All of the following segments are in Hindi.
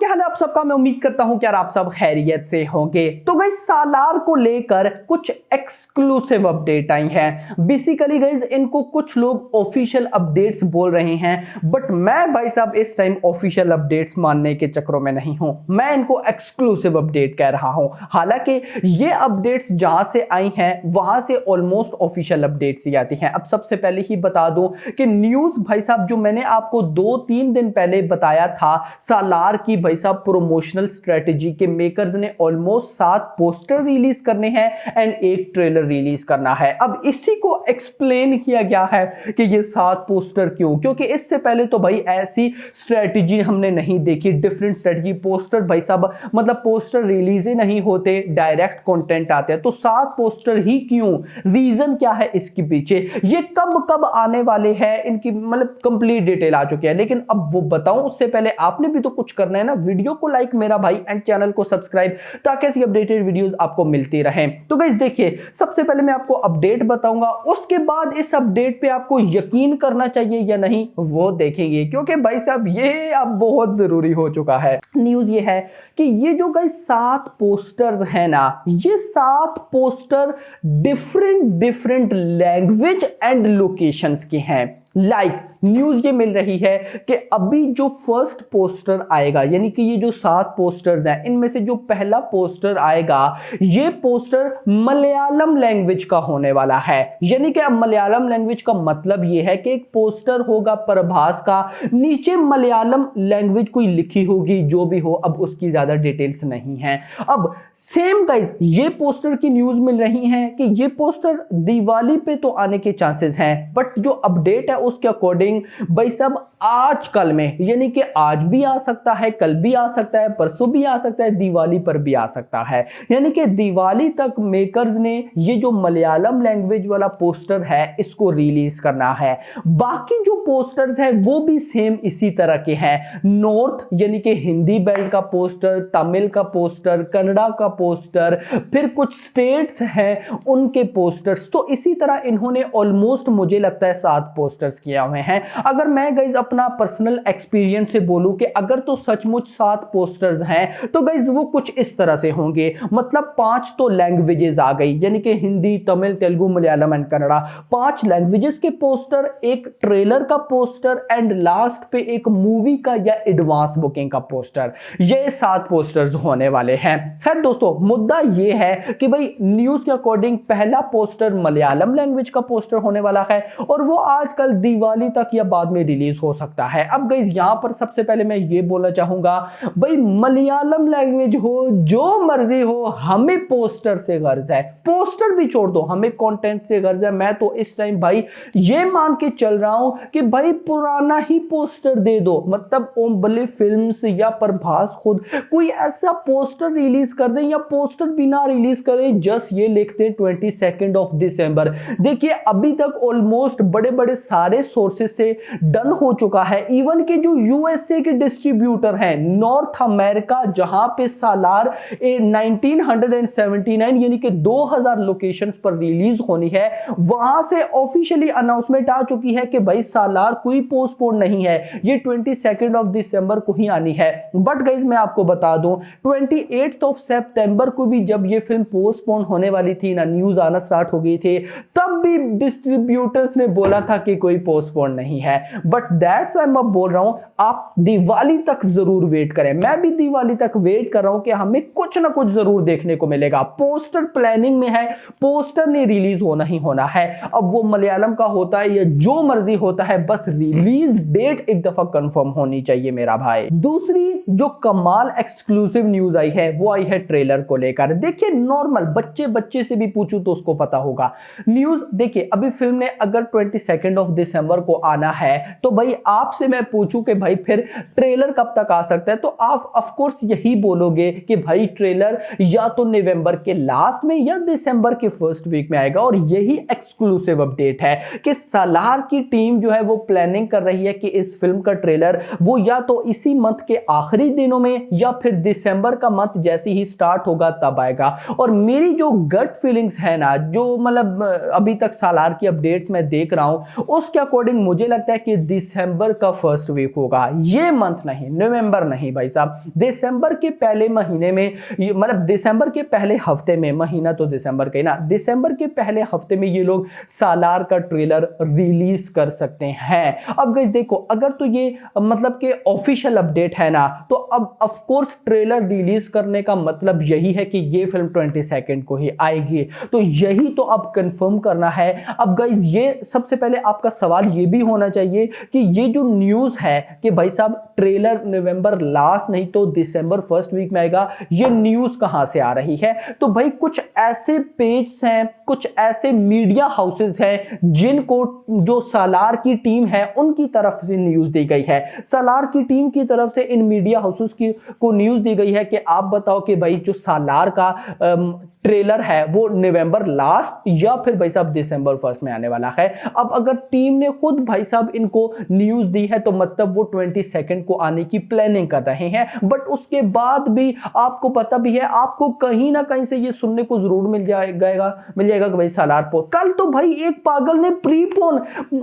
क्या हाल है आप सबका। मैं उम्मीद करता हूं कि यार आप सब खैरियत से होंगे। तो गाइस सालार को लेकर कुछ एक्सक्लूसिव अपडेट आई हैं। बेसिकली गाइस इनको कुछ लोग ऑफिशियल अपडेट्स बोल रहे हैं, बट मैं भाई साहब इस टाइम ऑफिशियल अपडेट्स मानने के चक्करों में नहीं हूं। मैं इनको एक्सक्लूसिव अपडेट कह रहा हूं। हालांकि ये अपडेट्स जहां से आई हैं वहां से ऑलमोस्ट ऑफिशियल अपडेट्स ही आती हैं। अब सबसे पहले ही बता दूं कि न्यूज भाई साहब जो मैंने आपको 2-3 दिन पहले बताया था, सालार की भाई साहब प्रोमोशनल स्ट्रेटजी के मेकर्स ने ऑलमोस्ट 7 पोस्टर रिलीज करने हैं एंड एक ट्रेलर रिलीज करना है। अब इसी को एक्सप्लेन किया गया है कि ये 7 पोस्टर क्यों, क्योंकि इससे पहले तो भाई ऐसी स्ट्रेटजी हमने नहीं देखी। डिफरेंट स्ट्रेटजी पोस्टर भाई साहब मतलब पोस्टर रिलीज ही नहीं होते, डायरेक्ट कंटेंट आते हैं। तो 7 पोस्टर ही क्यों, रीजन क्या है इसके पीछे, ये कब कब आने वाले हैं, इनकी मतलब कंप्लीट डिटेल आ चुकी है। लेकिन अब वो बताऊं उससे पहले आपने भी तो कुछ करना है ना, वीडियो को लाइक मेरा भाई एंड चैनल को सब्सक्राइब, ताकि ऐसी अपडेटेड वीडियोस आपको मिलती रहें। तो गाइस देखिए, सबसे पहले मैं आपको अपडेट बताऊंगा, उसके बाद इस अपडेट पे आपको यकीन करना चाहिए या नहीं वो देखेंगे, क्योंकि भाई साहब ये अब बहुत जरूरी हो चुका है। न्यूज ये है कि ये जो गाइस 7 पोस्टर्स है ना, ये 7 poster different language and locations के हैं। न्यूज ये मिल रही है कि अभी जो फर्स्ट पोस्टर आएगा, यानी कि ये जो 7 पोस्टर्स हैं, इनमें से जो पहला पोस्टर आएगा ये पोस्टर मलयालम लैंग्वेज का होने वाला है। यानी कि अब मलयालम लैंग्वेज का मतलब ये है कि एक पोस्टर होगा प्रभास का, नीचे मलयालम लैंग्वेज कोई लिखी होगी, जो भी हो, अब उसकी ज्यादा डिटेल्स नहीं है। अब सेम गाइस ये पोस्टर की न्यूज मिल रही है कि ये पोस्टर दिवाली पे तो आने के चांसेस हैं, बट जो अपडेट है उसके अकॉर्डिंग भाई साहब आजकल में, यानी कि आज भी आ सकता है, कल भी आ सकता है, परसों भी आ सकता है, दिवाली पर भी आ सकता है। यानी कि दिवाली तक मेकर्स ने ये जो मलयालम लैंग्वेज वाला पोस्टर है इसको रिलीज करना है। बाकी जो पोस्टर्स है वो भी सेम इसी तरह के हैं। नॉर्थ यानी कि हिंदी बेल्ट का पोस्टर, तमिल का पोस्टर, कन्नड़ा का पोस्टर, फिर कुछ स्टेट्स हैं उनके पोस्टर्स। तो इसी तरह इन्होंने ऑलमोस्ट मुझे लगता है 7 पोस्टर्स किए हुए हैं। अगर मैं गाइज अपना पर्सनल एक्सपीरियंस से बोलूं कि अगर तो सचमुच 7 पोस्टर्स हैं तो गाइज वो कुछ इस तरह से होंगे। मतलब 5 तो लैंग्वेजेस आ गई, यानी कि हिंदी, तमिल, तेलुगु, मलयालम एंड कन्नड़ा। 5 लैंग्वेजेस के पोस्टर, एक ट्रेलर का पोस्टर एंड लास्ट पे एक मूवी का या एडवांस बुकिंग का पोस्टर। ये 7 पोस्टर्स होने वाले हैं। खैर दोस्तों, मुद्दा ये है कि भाई न्यूज के अकॉर्डिंग पहला पोस्टर मलयालम लैंग्वेज का पोस्टर होने वाला है और वो आजकल दिवाली तक या बाद में रिलीज हो सकता है। अब गाइस यहां पर सबसे पहले मैं ये बोलना चाहूंगा, भाई मलयालम लैंग्वेज हो, जो मर्जी हो, हमें पोस्टर से गर्ज है। पोस्टर भी छोड़ दो, हमें कंटेंट से गर्ज है। मैं तो इस टाइम भाई ये मान के चल रहा हूं कि भाई पुराना ही पोस्टर दे दो। मतलब ओम बले फिल्म्स या प्रभास खुद कोई ऐसा पोस्टर रिलीज कर दे, या पोस्टर बिना रिलीज करे जस्ट ये लिखते 22 ऑफ दिसंबर। देखिए अभी तक ऑलमोस्ट बड़े बड़े सारे सोर्सेस से डन हो चुका है। इवन के जो यूएसए के डिस्ट्रीब्यूटर हैं, नॉर्थ अमेरिका, जहां पे सालार 1979 यानी कि 2000 लोकेशंस पर रिलीज होनी है, वहां से ऑफिशियली अनाउंसमेंट आ चुकी है कि भाई सालार कोई पोस्टपोन नहीं है, ये 22 ऑफ दिसंबर को ही आनी है। बट गाइस मैं आपको बता दूं 28 ऑफ सितंबर को भी जब ये फिल्म पोस्टपोन होने वाली थी ना, न्यूज आना स्टार्ट हो गई थी, तब भी डिस्ट्रीब्यूटर्स ने बोला था कि कोई पोस्टपोन नहीं है। बट दैट्स व्हाई मैं बोल रहा हूं आप दिवाली तक जरूर वेट करें। मैं भी दिवाली तक वेट कर रहा हूं कि हमें कुछ ना कुछ जरूर देखने को मिलेगा। पोस्टर प्लानिंग में है, पोस्टर ने रिलीज होना ही होना है। अब वो मलयालम का होता है या जो मर्जी होता है, बस रिलीज डेट एक दफा कंफर्म होनी चाहिए मेरा भाई। दूसरी जो कमाल एक्सक्लूसिव न्यूज आई है वो आई है ट्रेलर को लेकर। देखिए नॉर्मल बच्चे से भी पूछूं तो उसको पता होगा। न्यूज देखिए, अभी फिल्म ने अगर 22 ऑफ दिसंबर को आना है तो भाई आपसे मैं पूछूं कि भाई फिर ट्रेलर कब तक आ सकता है, तो आप ऑफ कोर्स यही बोलोगे कि भाई ट्रेलर या तो नवंबर के लास्ट में या दिसंबर के फर्स्ट वीक में आएगा। और यही एक्सक्लूसिव अपडेट है कि सालार की टीम जो है वो प्लानिंग कर रही है कि इस फिल्म का ट्रेलर वो या तो इसी मंथ के आखिरी दिनों में या फिर दिसंबर का मंथ जैसे ही स्टार्ट होगा तब आएगा। और मेरी जो गट फीलिंग्स है ना, जो मतलब अभी तक सालार की अपडेट्स मैं देख रहा हूं, उसके अकॉर्डिंग मुझे मुझे लगता है कि दिसंबर का फर्स्ट वीक होगा, ये मंथ नहीं, नवंबर नहीं भाई साहब, दिसंबर के पहले महीने में, मतलब दिसंबर के पहले हफ्ते में, महीना तो दिसंबर का ही ना, दिसंबर के पहले हफ्ते में ये लोग सालार का ट्रेलर रिलीज कर सकते हैं। अब गाइस देखो, अगर तो ये मतलब कि ऑफिशियल अपडेट है ना, तो अब ऑफ कोर्स ट्रेलर रिलीज करने का मतलब यही है कि ये फिल्म 22 को ही आएगी, तो यही तो अब कंफर्म करना है। अब गाइस ये सबसे पहले आपका सवाल ये भी होना चाहिए कि ये जो न्यूज है कि भाई साहब ट्रेलर नवंबर लास्ट नहीं तो दिसंबर फर्स्ट वीक में आएगा, ये न्यूज कहां से आ रही है? तो भाई कुछ ऐसे पेज हैं, कुछ ऐसे मीडिया हाउसेस हैं जिनको, जो सालार की टीम है उनकी तरफ से न्यूज दी गई है, सालार की टीम की तरफ से इन मीडिया हाउसेस को न्यूज दी गई है कि आप बताओ कि भाई जो सालार का ट्रेलर है वो नवंबर लास्ट या फिर भाई साहब दिसंबर फर्स्ट में आने वाला है। अब अगर टीम ने खुद भाई साहब इनको न्यूज दी है तो मतलब वो 22 को आने की प्लानिंग कर रहे हैं, बट उसके बाद भी आपको पता भी है, आपको कहीं ना कहीं से ये सुनने को जरूर मिल जाएगा कि भाई सालार पोस्ट, कल तो भाई एक पागल ने प्रीपोन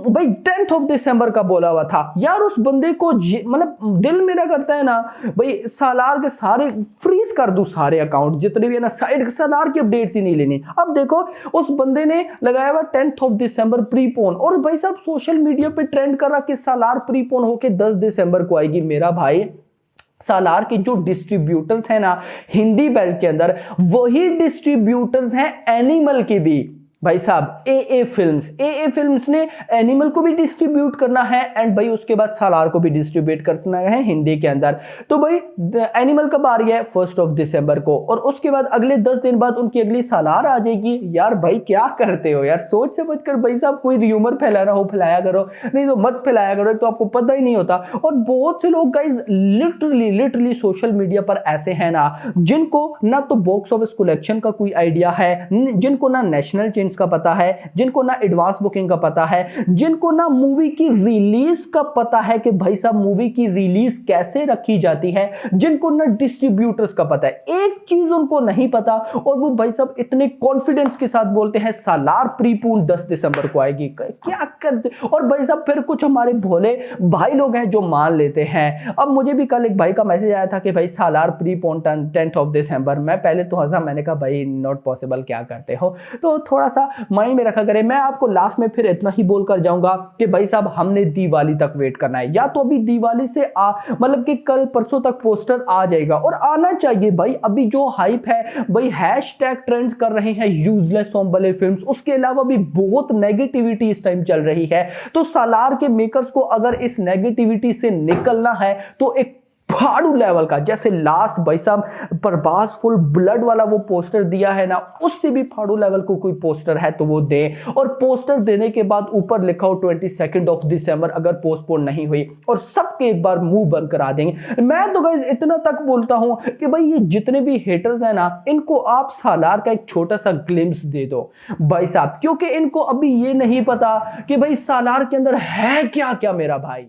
भाई 10 दिसंबर का बोला हुआ था यार, उस बंदे को मतलब दिल मेरा करता है ना भाई सालार के सारे फ्रीज कर दूं, सारे अकाउंट जितने भी है ना, साइड सालार की अपडेट्स ही नहीं लेनी। अब देखो उस बंदे ने लगाया हुआ 10 दिसंबर प्रीपोन, और भाई साहब सोशल मीडिया पे ट्रेंड कर रहा कि सालार प्रीपोन होके 10 दिसंबर को आएगी। मेरा भाई सालार के जो डिस्ट्रीब्यूटर्स हैं ना हिंदी बेल्ट के अंदर, वही डिस्ट्रीब्यूटर्स हैं एनिमल के भी भाई साहब, ए फिल्म्स ने एनिमल को भी डिस्ट्रीब्यूट करना है एंड भाई उसके बाद सालार को भी डिस्ट्रीब्यूट करना है हिंदी के अंदर। तो भाई एनिमल कब आ रही है? 1 दिसंबर को, और उसके बाद अगले 10 दिन बाद उनकी अगली सालार आ जाएगी। यार भाई क्या करते हो यार, सोच समझ कर भाई साहब, कोई र्यूमर फैलाना हो फैलाया करो, नहीं तो मत फैलाया करो, तो आपको पता ही नहीं होता। और बहुत से लोग गाइस लिटरली सोशल मीडिया पर ऐसे हैं ना जिनको ना तो बॉक्स ऑफिस कलेक्शन का कोई आइडिया है, जिनको ना नेशनल चेंज का पता है, जिनको ना एडवांस बुकिंग का पता है, जिनको ना मूवी की रिलीज का पता है कि भाई साहब मूवी की रिलीज कैसे रखी जाती है, जिनको ना डिस्ट्रीब्यूटर्स का पता है। एक चीज उनको नहीं पता, और वो भाई साहब इतने कॉन्फिडेंस के साथ बोलते हैं सालार प्रीपून 10 दिसंबर को आएगी। क्या करते? और भाई साहब फिर कुछ हमारे भोले भाई लोग हैं जो मान लेते हैं। अब मुझे भी कल एक भाई का मैसेज आया था कि भाई सालार प्रीपोन 10 दिसंबर। मैं पहले तो हंसा, मैंने कहा भाई नॉट पॉसिबल, क्या करते हो? तो थोड़ा सा माइंड में रखा करें। मैं आपको लास्ट में फिर इतना ही बोलकर जाऊंगा कि भाई साहब हमने दिवाली तक वेट करना है, या तो अभी दिवाली से मतलब कि कल परसों तक पोस्टर आ जाएगा, और आना चाहिए भाई। अभी जो हाइप है भाई, हैशटैग ट्रेंड्स कर रहे हैं यूजलेस सोम्बले फिल्म्स, उसके अलावा भी बहुत नेगेटिविटी इस टाइम चल रही है। तो सालार के मेकर्स को अगर इस नेगेटिविटी से निकलना है तो एक फाड़ू लेवल का, जैसे लास्ट भाई साहब प्रभास फुल ब्लड वाला वो पोस्टर दिया है ना, उससे भी फाड़ू लेवल को कोई पोस्टर है तो वो दे, और पोस्टर देने के बाद ऊपर लिखा हो 22 दिसंबर अगर पोस्टपोन नहीं हुई, और सबके एक बार मुंह बंद करा देंगे। मैं तो गाइस इतना तक बोलता हूं कि भाई ये जितने भी हेटर्स हैं ना, इनको आप सालार का एक छोटा सा ग्लिम्स दे दो भाई साहब, क्योंकि इनको अभी ये नहीं पता कि भाई सालार के अंदर है क्या क्या मेरा भाई।